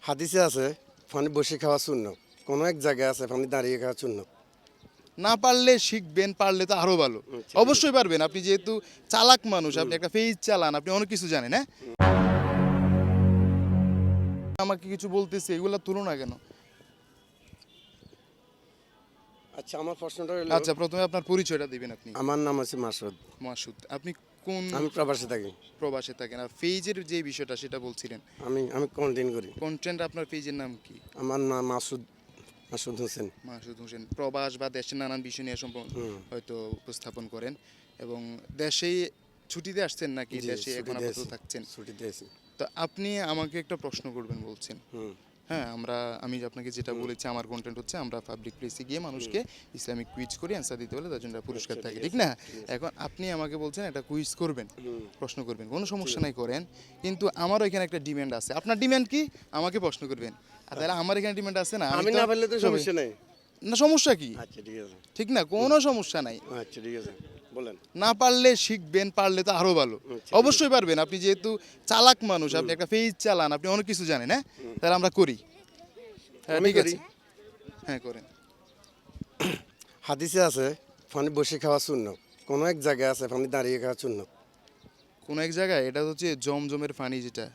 হাদিসে আছে পানি বসে খাওয়া সুন্নত, কোনো এক জায়গায় আছে পানি দাঁড়িয়ে খাওয়া সুন্নত। না পারলে শিখবেন, পারলে তো আরো ভালো। অবশ্যই পারবেন, আপনি যেহেতু চালাক মানুষ, আপনি একটা পেজ চালান, আপনি অনেক কিছু জানেন। হ্যাঁ, আমাকে কিছু বলতেছে, এগুলা তুলো না কেন? আচ্ছা, আমার প্রশ্নটা হলো, আচ্ছা, প্রথমে আপনার পরিচয়টা দিবেন। আপনি? আমার নাম আছে মাসুদ, মাসুদ। আপনি কোন আমি প্রবাসে থাকি। প্রবাসে থাকেন? আর পেজের যে বিষয়টা সেটা বলছিলেন, আমি আমি কন্টিনিউ করি। কন্টেন্ট আপনার পেজের নাম কি? আমার নাম মাসুদ, মাসুদ হোসেন। মাসুদ হোসেন। প্রবাস বা দেশের নানান বিষয় নিয়ে হয়তো উপস্থাপন করেন, এবং দেশেই ছুটিতে আসছেন নাকি জি, দেশে এখন ছুটিতে আপাতত আছি, থাকছেন? ছুটিতে আছি। তো আপনি আমাকে একটা প্রশ্ন করবেন বলছেন। হুম। হ্যাঁ, আমি আপনাকে যেটা বলেছি, আমার কন্টেন্ট হচ্ছে আমরা পাবলিক প্লেসে গিয়ে মানুষকে ইসলামিক কুইজ করি, অ্যান্সার দিতে হলে তার জন্য একটা পুরস্কার আচ্ছা, থাকে, ঠিক ঠিক আছে, না? ঠিক আছে। এখন আপনি আমাকে বলছেন একটা কুইজ করবেন, হুম। প্রশ্ন করবেন, কোনো সমস্যা নাই, করেন। কিন্তু আমারও এখানে একটা ডিমান্ড আছে। আপনার ডিমান্ড কি? আমাকে প্রশ্ন করবেন। আর তাহলে আমার এখানে ডিমান্ড আছে না, আমি না পারলে তো সমস্যা নেই। না, সমস্যা কি? আচ্ছা, ঠিক আছে। ঠিক না, কোনো সমস্যা নাই। আচ্ছা, ঠিক আছে, বলেন। না পারলে শিখবেন, পারলে তো আরো ভালো। আচ্ছা, অবশ্যই পারবেন, আপনি যেহেতু চালাক মানুষ, আপনি একটা পেজ চালান, আপনি অনেক কিছু জানেন। হ্যাঁ, তাহলে আমরা করি। হ্যাঁ, আমি ঠিক করি। আছে, হ্যাঁ করেন। হাদিসে আছে পানি বসে খাওয়া সুন্নত, কোনো এক জায়গায় আছে পানি দাঁড়িয়ে খাওয়া সুন্নত। কোন এক জায়গায়, এটা হচ্ছে জমজমের পানি, যেটা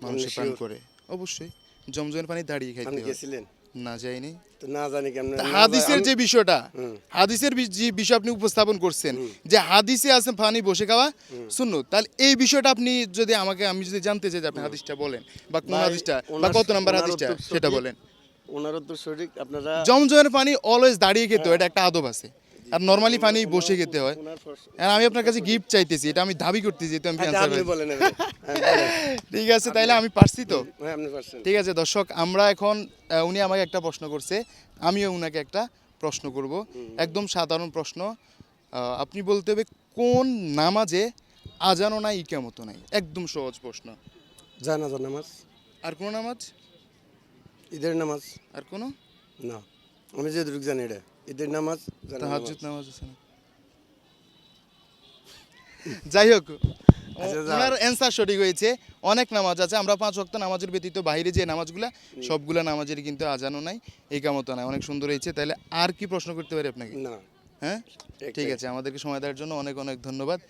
মানুষে পান sure? করে। অবশ্যই জমজমের পানি দাঁড়িয়ে খাইতে আপনি হয়। গেছিলেন? না, যাইনি। তো না জানি কেমন। তা হাদিসের যে বিষয়টা, হুম। হাদিসের যে বিষয় আপনি উপস্থাপন করছেন, যে হাদিসে আছে পানি বসে খাওয়া সুন্নত, তাহলে এই বিষয়টা আপনি যদি আমি যদি জানতে চাই যে আপনি হাদিসটা বলেন, বা কোন ভাই, হাদিসটা, বা ওনার- কত নাম্বার ওনার হাদিসটা, উত্তর সেটা সঠিক। বলেন। ওনার উত্তর সঠিক, আপনারা জমজমের পানি অলওয়েজ দাঁড়িয়ে খেতে হয়, এটা একটা আদব আছে। আর নরমালি পানি বসে খেতে হয়। ওনার প্রশ্ন- আর আমি আপনার কাছে গিফট চাইতেছি, এটা আমি দাবি করতেছি, যেহেতু আমি আচ্ছা, answer আপনি পাইছি। বলেন এবারে। হ্যাঁ, বলেন। ঠিক আছে, তাইলে আমি পারছি তো। হ্যাঁ, আপনি পারছেন। ঠিক আছে দর্শক, আমরা এখন উনি আমাকে একটা প্রশ্ন করছে, আমিও উনাকে একটা প্রশ্ন করব। একদম সাধারণ প্রশ্ন। আপনি বলতে হবে কোন নামাজে আজানও নাই, ইকামতও নাই। একদম সহজ প্রশ্ন। জানাজার নামাজ, আর কোন নামাজ? ঈদের নামাজ। আর কোন? না, আমি যেটুকু জানি এটা ঈদের নামাজ, জানাজার নামাজ। তাহাজ্জুদ নামাজ আছে না? যাই হোক, আচ্ছা, যাও। ওনার অ্যান্সার সঠিক হয়েছে। অনেক নামাজ আছে, আমরা 5 ওয়াক্ত নামাজের ব্যতীত বাইরে যে নামাজগুলা, সবগুলা নামাজের কিন্তু আজানও নাই, ইকামতও নাই। অনেক সুন্দর হয়েছে। তাহলে আর কি প্রশ্ন করতে পারি আপনাকে? না, হ্যাঁ, ঠিক একটাই। আছে, আমাদেরকে সময় দেওয়ার জন্য অনেক অনেক ধন্যবাদ।